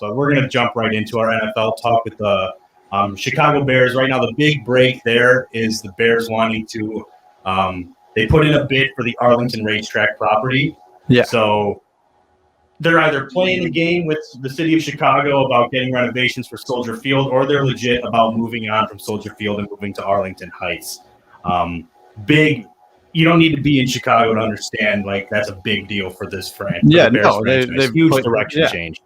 but we're going to jump right into our NFL talk with the Chicago Bears. Right now, the big break there is the Bears wanting to they put in a bid for the Arlington racetrack property. Yeah. So they're either playing the game with the city of Chicago about getting renovations for Soldier Field, or they're legit about moving on from Soldier Field and moving to Arlington Heights. Big. You don't need to be in Chicago to understand, like, that's a big deal for this franchise. Yeah, no, they've huge direction change.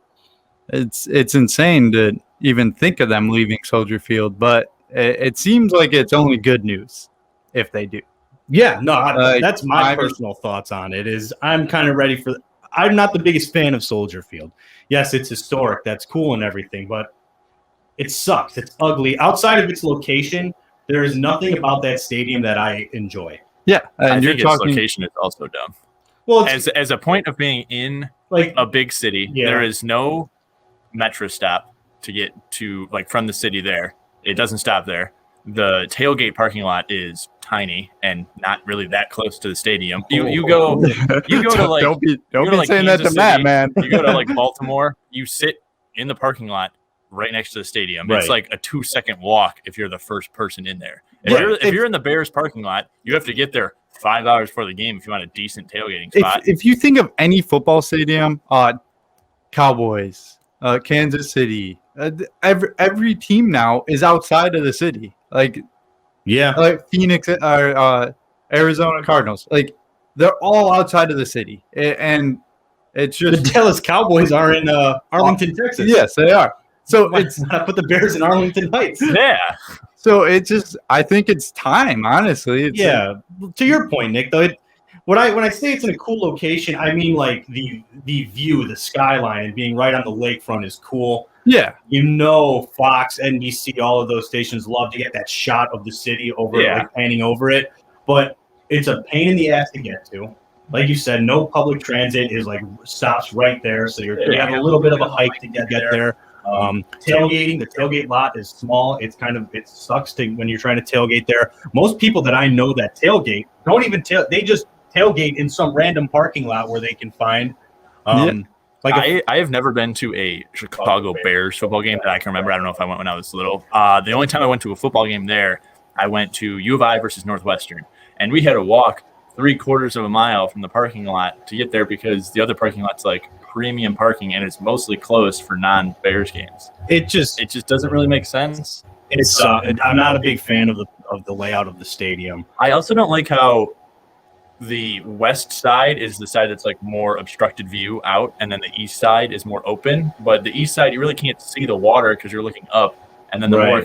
It's insane to even think of them leaving Soldier Field, but it seems like it's only good news if they do. Yeah, no, that's my personal thoughts on it. Is I'm kind of ready for. I'm not the biggest fan of Soldier Field. Yes, it's historic. That's cool and everything, but it sucks. It's ugly. Outside of its location, there is nothing about that stadium that I enjoy. Yeah, and I think its location is also dumb. Well, as a point of being in like a big city, there is no metro stop to get to from the city there. It doesn't stop there. The tailgate parking lot is tiny and not really that close to the stadium. You go to don't be saying that to Matt, man. You go to Baltimore, you sit in the parking lot right next to the stadium. Right. It's like a 2-second walk if you're the first person in there. If you're in the Bears parking lot, you have to get there 5 hours before the game if you want a decent tailgating spot. If you think of any football stadium, Cowboys, Kansas City, every team now is outside of the city. Like Phoenix or Arizona Cardinals. Like, they're all outside of the city. And it's just the Dallas Cowboys are in Arlington, Texas. Yes, they are. So it's put the Bears in Arlington Heights. Yeah. So I think it's time, honestly. To your point, Nick, though, when I say it's in a cool location, I mean like the view, the skyline, and being right on the lakefront is cool. Yeah. Fox, NBC, all of those stations love to get that shot of the city panning over it. But it's a pain in the ass to get to. Like you said, no public transit stops right there. So you have a little bit of a hike to get there. Tailgating, the tailgate lot is small. It sucks when you're trying to tailgate there. Most people that I know that tailgate don't even they just tailgate in some random parking lot where they can find. I have never been to a Chicago Bears football game that I can remember. I don't know if I went when I was little. The only time I went to a football game there, I went to U of I versus Northwestern, and we had to walk 3/4 of a mile from the parking lot to get there because the other parking lot's premium parking, and it's mostly closed for non-Bears games. It just doesn't really make sense. I'm not a big fan of the layout of the stadium. I also don't like how the west side is the side that's more obstructed view out, and then the east side is more open. But the east side, you really can't see the water because you're looking up, and then the more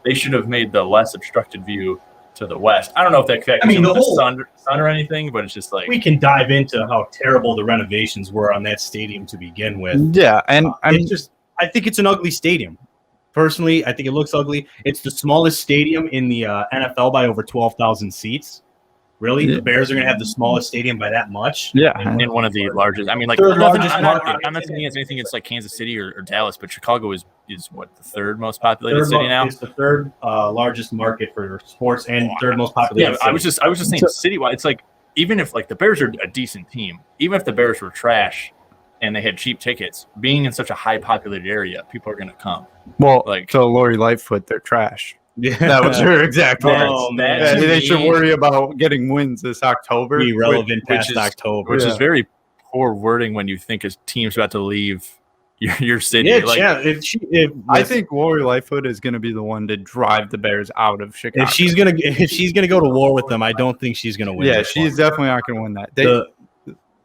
they should have made the less obstructed view to the west. I don't know if that connects to the sun or anything, but it's just we can dive into how terrible the renovations were on that stadium to begin with. Yeah, and I think it's an ugly stadium. Personally, I think it looks ugly. It's the smallest stadium in the NFL by over 12,000 seats. Really? Yeah. The Bears are going to have the smallest stadium by that much? Yeah. And one of the largest. I mean, I'm not saying it's anything it's Kansas City or Dallas, but Chicago is what, the third most populated city now? It's the third largest market for sports and third most populated city. I was just saying citywide. It's even if the Bears are a decent team, even if the Bears were trash and they had cheap tickets, being in such a high populated area, people are going to come. Well, to Lori Lightfoot, they're trash. Yeah, that was her exact words. Oh, they should worry about getting wins this October. Be relevant past October. Which is very poor wording when you think a team's about to leave your city. I think Lori Lightfoot is going to be the one to drive the Bears out of Chicago. If she's gonna go to war with them, I don't think she's gonna win. Yeah, she's definitely not gonna win that.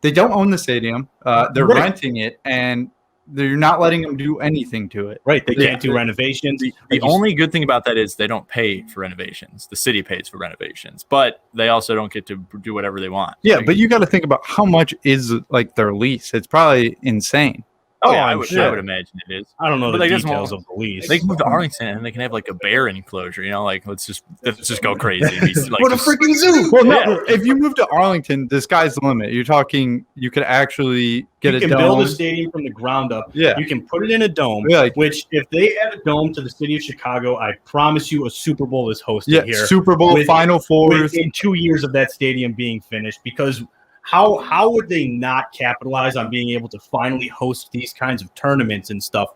They don't own the stadium. They're renting it, and they're not letting them do anything to it. Right. They can't do renovations. The only good thing about that is they don't pay for renovations. The city pays for renovations, but they also don't get to do whatever they want. Yeah, but you got to think about how much is their lease. It's probably insane. Oh, yeah, I would imagine it is. I don't know the details of the lease. They can move to Arlington and they can have a bear enclosure. Let's just go crazy. What a freaking zoo! Well, no, if you move to Arlington, the sky's the limit. You're talking, you could actually get a dome. You can build a stadium from the ground up. Yeah, you can put it in a dome. Yeah, which if they add a dome to the city of Chicago, I promise you, a Super Bowl is hosted here. Super Bowl, Final Four in 2 years of that stadium being finished, because how would they not capitalize on being able to finally host these kinds of tournaments and stuff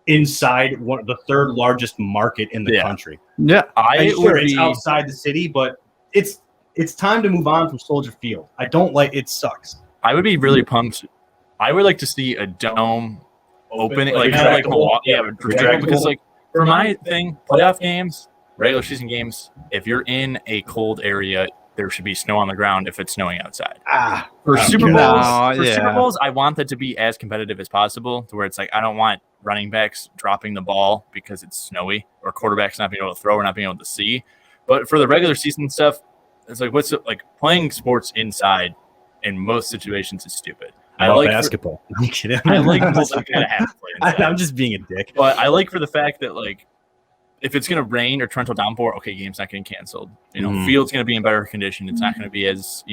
inside the third largest market in the country? Yeah, it's outside the city, but it's time to move on from Soldier Field. I don't like it. Sucks. I would be really pumped. I would like to see a dome opening, like kind of like Milwaukee, because like for my thing, playoff games, regular season games, if you're in a cold area, there should be snow on the ground if it's snowing outside. For Super Bowls, I want that to be as competitive as possible, to where it's like I don't want running backs dropping the ball because it's snowy, or quarterbacks not being able to throw or not being able to see. But for the regular season stuff, it's like playing sports inside in most situations is stupid. I like basketball. I'm kidding. I like kind of have to play inside. I'm just being a dick. But I like for the fact that like if it's going to rain or torrential downpour, okay, game's not getting canceled. Field's going to be in better condition. It's not going to be as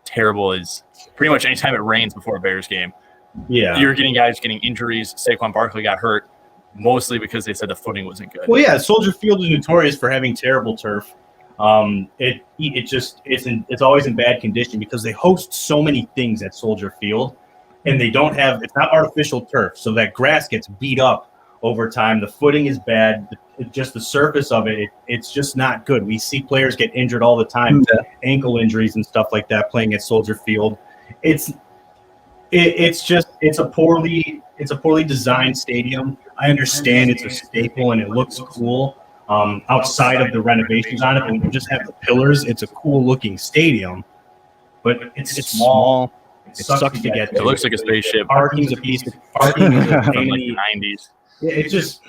terrible as pretty much anytime it rains before a Bears game. Yeah, you're getting guys getting injuries. Saquon Barkley got hurt mostly because they said the footing wasn't good. Well, yeah, Soldier Field is notorious for having terrible turf. It's always in bad condition because they host so many things at Soldier Field, and it's not artificial turf, so that grass gets beat up over time. The footing is bad. Just the surface of it's just not good. We see players get injured all the time, ankle injuries and stuff like that playing at Soldier Field. It's a poorly designed stadium. I understand it's a staple and it looks cool outside of the renovations on it. But when you just have the pillars, it's a cool looking stadium, but it's small. It sucks to get to. It looks like a spaceship. Parking's a piece of parking is a pain in the 90s. It's just,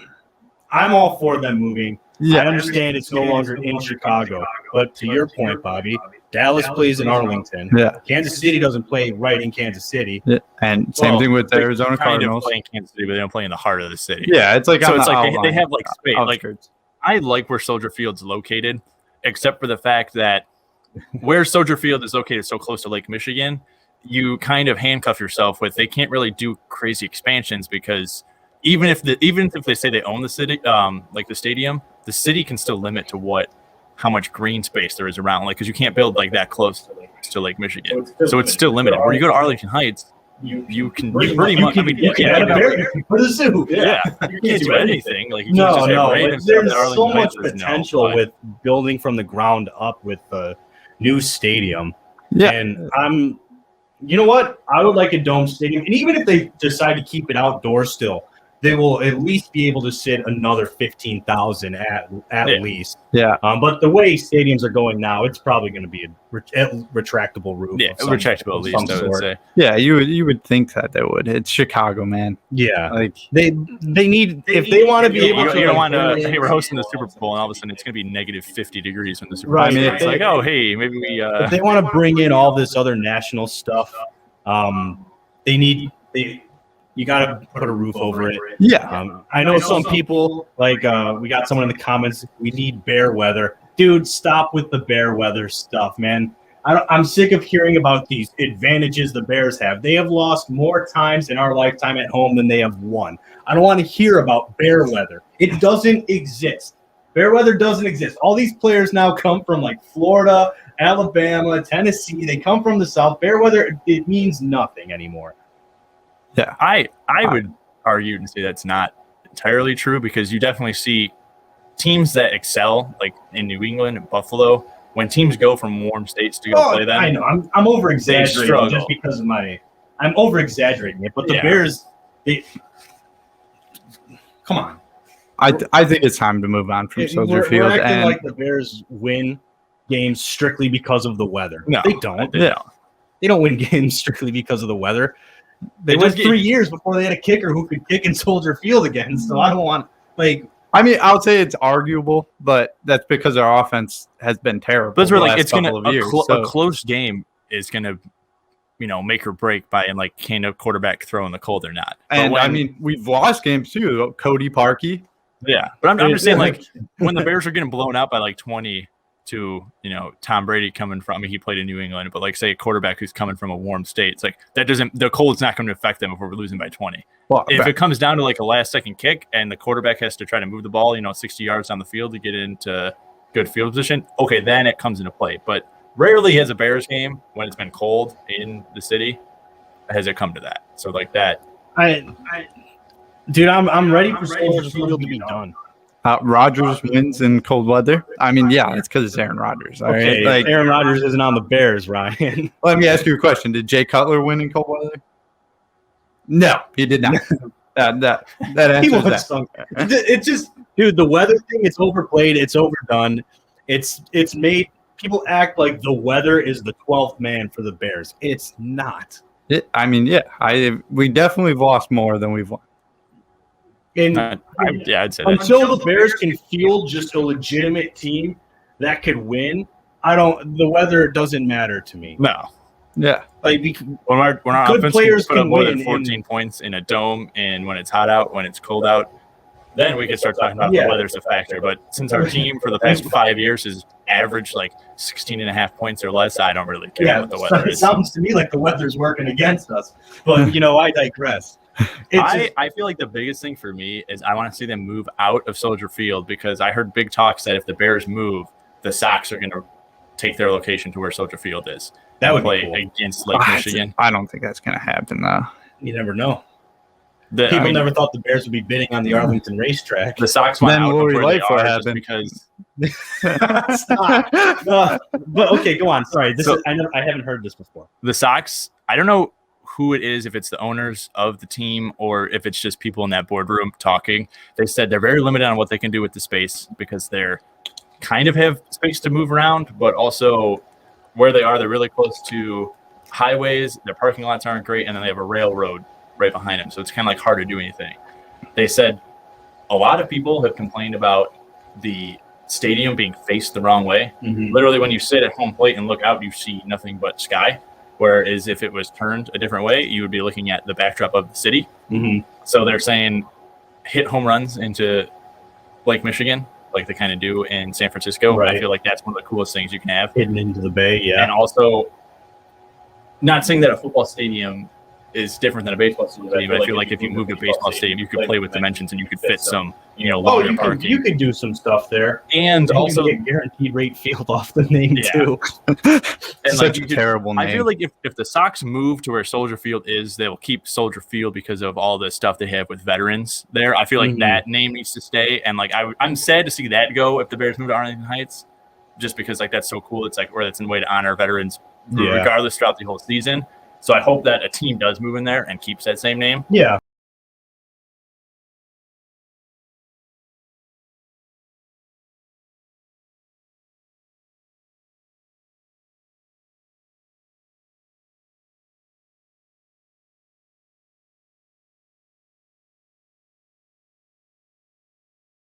I'm all for them moving. Yeah. I understand it's no longer in Chicago, but to your point, Bobby, Dallas plays in Arlington. Yeah. Kansas City doesn't play right in Kansas City. Yeah. And same thing with the Arizona Cardinals. They play in Kansas City, but they don't play in the heart of the city. Yeah, it's like so. It's like they have like space. Outskirts. Like I like where Soldier Field's located, except for the fact that where Soldier Field is located so close to Lake Michigan, you kind of handcuff yourself with they can't really do crazy expansions because even if they say they own the city, like the stadium, the city can still limit to how much green space there is around, like because you can't build like that close to Lake Michigan, so it's still limited. Where you go to Arlington Heights, you can pretty much. I mean, you can put a zoo. Yeah, you can't do anything. Like you no. There's so Heights much potential with building from the ground up with the new stadium. Yeah, and you know what? I would like a dome stadium, and even if they decide to keep it outdoors still, they will at least be able to sit another 15,000 at least. Yeah. But the way stadiums are going now, it's probably going to be a retractable roof. Yeah, retractable at least, I would say. Yeah, you would think that they would. It's Chicago, man. Yeah. Like they need, if they want to be able to. You don't want to, hey, we're hosting the Super Bowl, and all of a sudden it's going to be negative 50 degrees when the Super Bowl. Right. It's like, oh, hey, maybe we. If they want to bring in all this other national stuff, you got to put a roof over it. Yeah. I know some people, like we got someone in the comments, we need bear weather. Dude, stop with the bear weather stuff, man. I'm sick of hearing about these advantages the Bears have. They have lost more times in our lifetime at home than they have won. I don't want to hear about bear weather. It doesn't exist. Bear weather doesn't exist. All these players now come from like Florida, Alabama, Tennessee. They come from the South. Bear weather, it means nothing anymore. Yeah, I would argue and say that's not entirely true because you definitely see teams that excel, like in New England and Buffalo, when teams go from warm states to go play them. I know. I'm over exaggerating just because of I'm over exaggerating it, but the Bears, come on. I think it's time to move on from Soldier Field. We're acting like the Bears win games strictly because of the weather. No, they don't. Yeah. They don't win games strictly because of the weather. They went 3 years before they had a kicker who could kick in Soldier Field again. So I don't want I mean, I would say it's arguable, but that's because our offense has been terrible. But it's going to a close game is going to make or break by can a quarterback throw in the cold or not. And I mean, we've lost games too. Cody Parkey. Yeah, but I'm just saying when the Bears are getting blown out by 20 to Tom Brady coming from. I mean, he played in New England, but say a quarterback who's coming from a warm state, it's the cold's not going to affect them if we're losing by 20. Well, if it comes down to a last second kick and the quarterback has to try to move the ball, 60 yards down the field to get into good field position, okay, then it comes into play. But rarely has a Bears game when it's been cold in the city has it come to that. So like that. Dude, I'm ready for Soldier Field to be done. Rodgers wins in cold weather. I mean, yeah, it's because it's Aaron Rodgers. Okay, right? Like, Aaron Rodgers isn't on the Bears, Ryan. Let me ask you a question. Did Jay Cutler win in cold weather? No, he did not. that answers that. It's just, dude, the weather thing, it's overplayed. It's overdone. It's made people act like the weather is the 12th man for the Bears. It's not. We definitely lost more than we've won. And I'd say until the Bears can field just a legitimate team that could win, the weather doesn't matter to me. No. Yeah. Like when our offense players can put up more than 14 points in a dome, and when it's hot out, when it's cold out, then we can start talking about the weather's a factor. But since our team for the past 5 years has averaged like 16.5 points or less, I don't really care what the weather is. It sounds to me like the weather's working against us. But, I digress. I feel like the biggest thing for me is I want to see them move out of Soldier Field, because I heard big talks that if the Bears move, the Sox are going to take their location to where Soldier Field is. That would play be cool. Against Lake Michigan. I don't think that's going to happen, though. You never know. People never thought the Bears would be bidding on the Arlington racetrack. The Sox went out Lori before they Lightfoot are happened. because. But okay, go on. Sorry, I haven't heard this before. The Sox, I don't know who it is, if it's the owners of the team or if it's just people in that boardroom talking. They said they're very limited on what they can do with the space, because they're kind of have space to move around, but also where they are, they're really close to highways. Their parking lots aren't great, and then they have a railroad right behind them, so it's kind of like hard to do anything. They said a lot of people have complained about the stadium being faced the wrong way. Mm-hmm. Literally, when you sit at home plate and look out, you see nothing but sky. Whereas if it was turned a different way, you would be looking at the backdrop of the city. Mm-hmm. So they're saying hit home runs into Lake Michigan, like they kind of do in San Francisco. Right. I feel like that's one of the coolest things you can have. Hidden into the bay, yeah. And also, not saying that a football stadium is different than a baseball stadium, but I feel like if you moved to a baseball stadium, you could play with dimensions and you could fit some, longer parking. You could do some stuff there. And also you get guaranteed rate field off the name too. And such a terrible name. I feel like if the Sox move to where Soldier Field is, they'll keep Soldier Field because of all the stuff they have with veterans there. I feel like that name needs to stay. And like I'm sad to see that go if the Bears move to Arlington Heights, just because like that's so cool. It's like where it's a way to honor veterans regardless throughout the whole season. So I hope that a team does move in there and keeps that same name. Yeah.